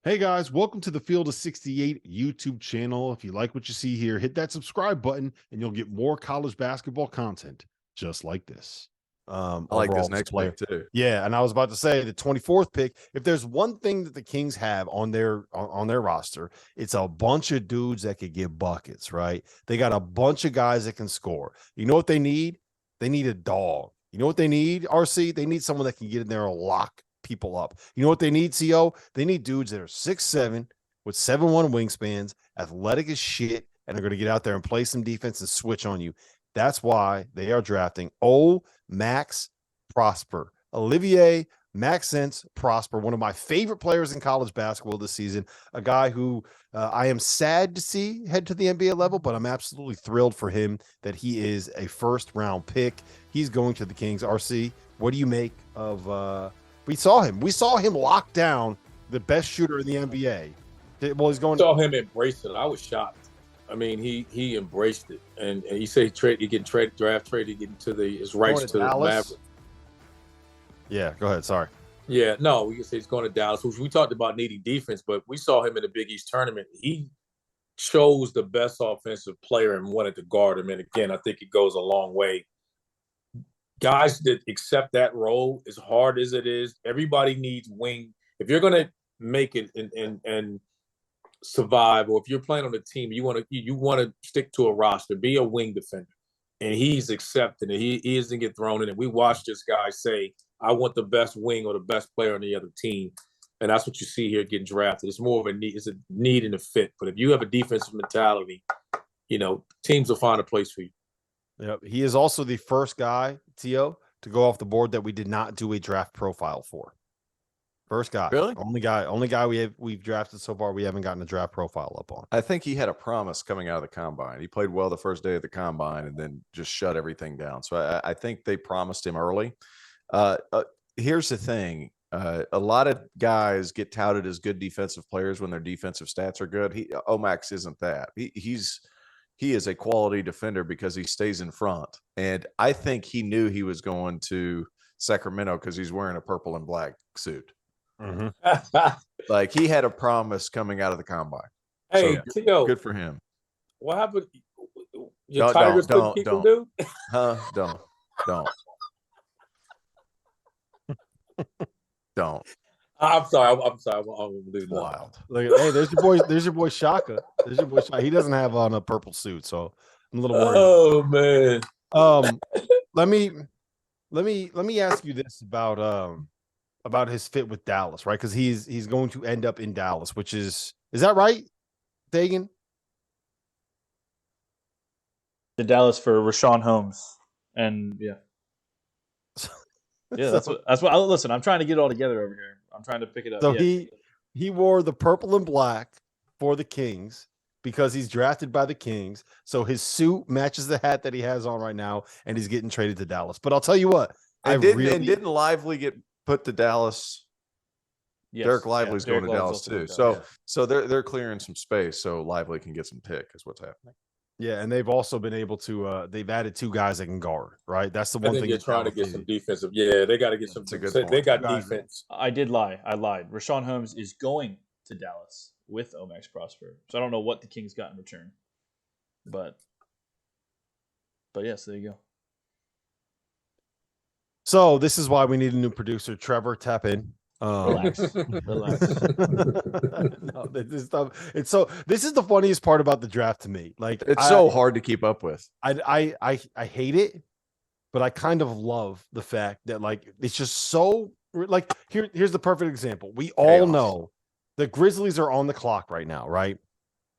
Hey guys, welcome to the Field of 68 YouTube channel. If you like what you see here, hit that subscribe button and you'll get more college basketball content just like this. I like this next pick too. Yeah, and I was about to say the 24th pick. If there's one thing that the Kings have on their roster, it's a bunch of dudes that could get buckets, right? They got a bunch of guys that can score. You know what they need? They need a dog. You know what they need, RC? They need someone that can get in there and lock people up. You know what they need, CO? They need dudes that are 6'7" with 7'1" wingspans, athletic as shit, and are going to get out there and play some defense and switch on you. That's why they are drafting Max Prosper. Olivier Maxence Prosper, one of my favorite players in college basketball this season, a guy who I am sad to see head to the NBA level, but I'm absolutely thrilled for him that he is a first-round pick. He's going to the Kings. RC, what do you make of we saw him lock down the best shooter in the NBA. Well, he's going. Saw him embrace it. I was shocked. I mean, he embraced it, and he said he getting traded, draft traded, getting to his rights to the Mavericks. Yeah, go ahead. Sorry. Yeah, no, we can say he's going to Dallas. Which we talked about needing defense, but we saw him in the Big East tournament. He chose the best offensive player and wanted to guard him. And again, I think it goes a long way. Guys that accept that role, as hard as it is, everybody needs wing. If you're going to make it and survive, or if you're playing on a team, you want to stick to a roster, be a wing defender. And he's accepting it. He doesn't get thrown in it. We watched this guy say, I want the best wing or the best player on the other team. And that's what you see here getting drafted. It's more of a need. It's a need and a fit. But if you have a defensive mentality, teams will find a place for you. Yep. He is also the first guy, Tio, to go off the board that we did not do a draft profile for. First guy. Really? Only guy we've drafted so far we haven't gotten a draft profile up on. I think he had a promise coming out of the combine. He played well the first day of the combine and then just shut everything down. So I think they promised him early. Here's the thing. A lot of guys get touted as good defensive players when their defensive stats are good. Omax isn't that. He is a quality defender because he stays in front. And I think he knew he was going to Sacramento because he's wearing a purple and black suit. Mm-hmm. Like he had a promise coming out of the combine. Hey, so, Tio, good for him. What happened? Your Tigers couldn't keep him, dude? Huh? Don't. I'm sorry. I'm leaving wild. Look, hey, there's your boy Shaka. He doesn't have on a purple suit, so I'm a little worried. Oh man. Let me ask you this about his fit with Dallas, right? Because he's going to end up in Dallas, which is that right, Dagan? The Dallas for Rashawn Holmes, and yeah. Yeah, that's what. Listen, I'm trying to get it all together over here. I'm trying to pick it up. So he wore the purple and black for the Kings because he's drafted by the Kings. So his suit matches the hat that he has on right now, and he's getting traded to Dallas. But I'll tell you what, didn't Lively get put to Dallas? Yes, Derek Lively's going to Dallas too. So they're clearing some space so Lively can get some pick is what's happening. Yeah, and they've also been able to they've added two guys that can guard, right? That's the one thing they're trying to get some defensive. Yeah, they got to get some. They got defense. I did lie. I lied. Rashawn Holmes is going to Dallas with Max Prosper. So I don't know what the Kings got in return. But yes, there you go. So this is why we need a new producer. Trevor, tap in. Relax. No, this is the funniest part about the draft to me. Like it's so hard to keep up with. I hate it, but I kind of love the fact that like it's just so like here's the perfect example. We all know the Grizzlies are on the clock right now, right?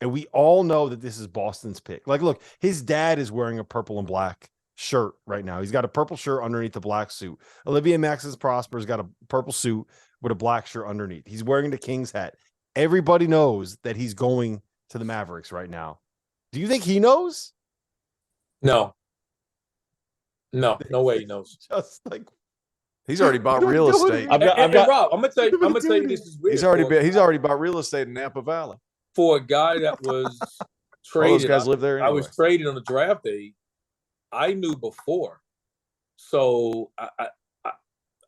And we all know that this is Boston's pick. Like, look, his dad is wearing a purple and black shirt right now. He's got a purple shirt underneath the black suit. Olivier Maxence Prosper's got a purple suit with a black shirt underneath. He's wearing the Kings hat. Everybody knows that he's going to the Mavericks right now. Do you think he knows? No way he knows. Just like he's already bought real estate. Rob, I'm gonna tell you this is weird. He's already bought real estate in Napa Valley. For a guy that was traded, all those guys live there anyway. I was traded on the draft day. I knew before, so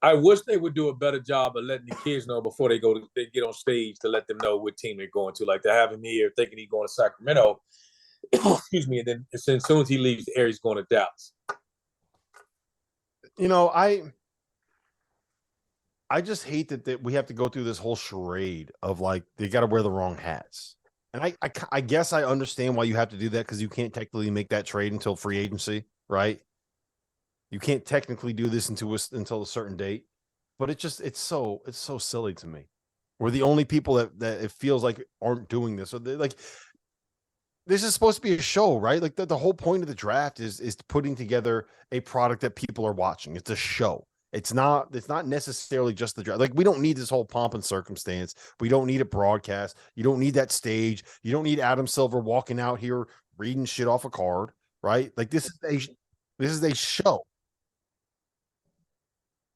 I wish they would do a better job of letting the kids know before they get on stage to let them know what team they're going to. Like they have him here thinking he's going to Sacramento. Excuse me, and then as soon as he leaves the area, he's going to Dallas. You know, I just hate that we have to go through this whole charade of like they got to wear the wrong hats. And I guess I understand why you have to do that because you can't technically make that trade until free agency, right? You can't technically do this until a certain date, but it's so silly to me. We're the only people that it feels like aren't doing this. So like, this is supposed to be a show, right? Like the whole point of the draft is putting together a product that people are watching. It's a show. It's not necessarily just the draft. Like we don't need this whole pomp and circumstance. We don't need a broadcast. You don't need that stage. You don't need Adam Silver walking out here reading shit off a card, right? Like this is a show.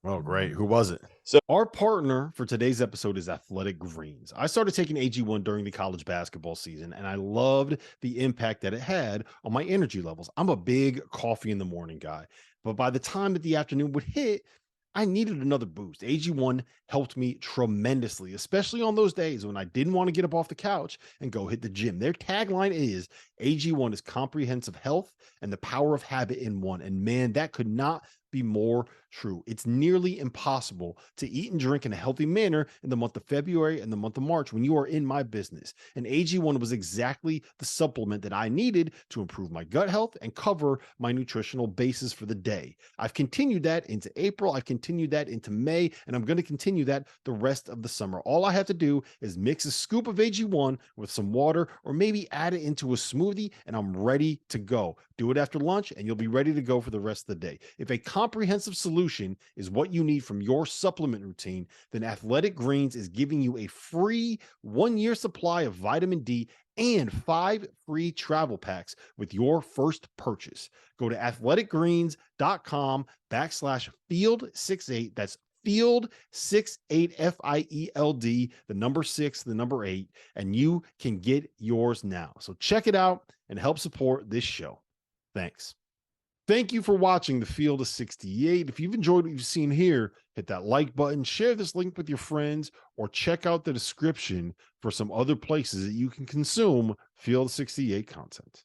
Oh, great. Who was it? So our partner for today's episode is Athletic Greens. I started taking AG1 during the college basketball season, and I loved the impact that it had on my energy levels. I'm a big coffee in the morning guy, but by the time that the afternoon would hit, I needed another boost. AG1 helped me tremendously, especially on those days when I didn't want to get up off the couch and go hit the gym. Their tagline is AG1 is comprehensive health and the power of habit in one. And man, that could not be more true. It's nearly impossible to eat and drink in a healthy manner in the month of February and the month of March when you are in my business. And AG1 was exactly the supplement that I needed to improve my gut health and cover my nutritional basis for the day. I've continued that into April. I've continued that into May, and I'm going to continue that the rest of the summer. All I have to do is mix a scoop of AG1 with some water or maybe add it into a smoothie, and I'm ready to go. Do it after lunch, and you'll be ready to go for the rest of the day. If a comprehensive solution is what you need from your supplement routine, then Athletic Greens is giving you a free 1-year supply of vitamin D and 5 free travel packs with your first purchase. Go to athleticgreens.com/field68. That's field68, FIELD, the number 6, the number 8, and you can get yours now. So check it out and help support this show. Thanks. Thank you for watching the Field of 68. If you've enjoyed what you've seen here, hit that like button, share this link with your friends, or check out the description for some other places that you can consume Field 68 content.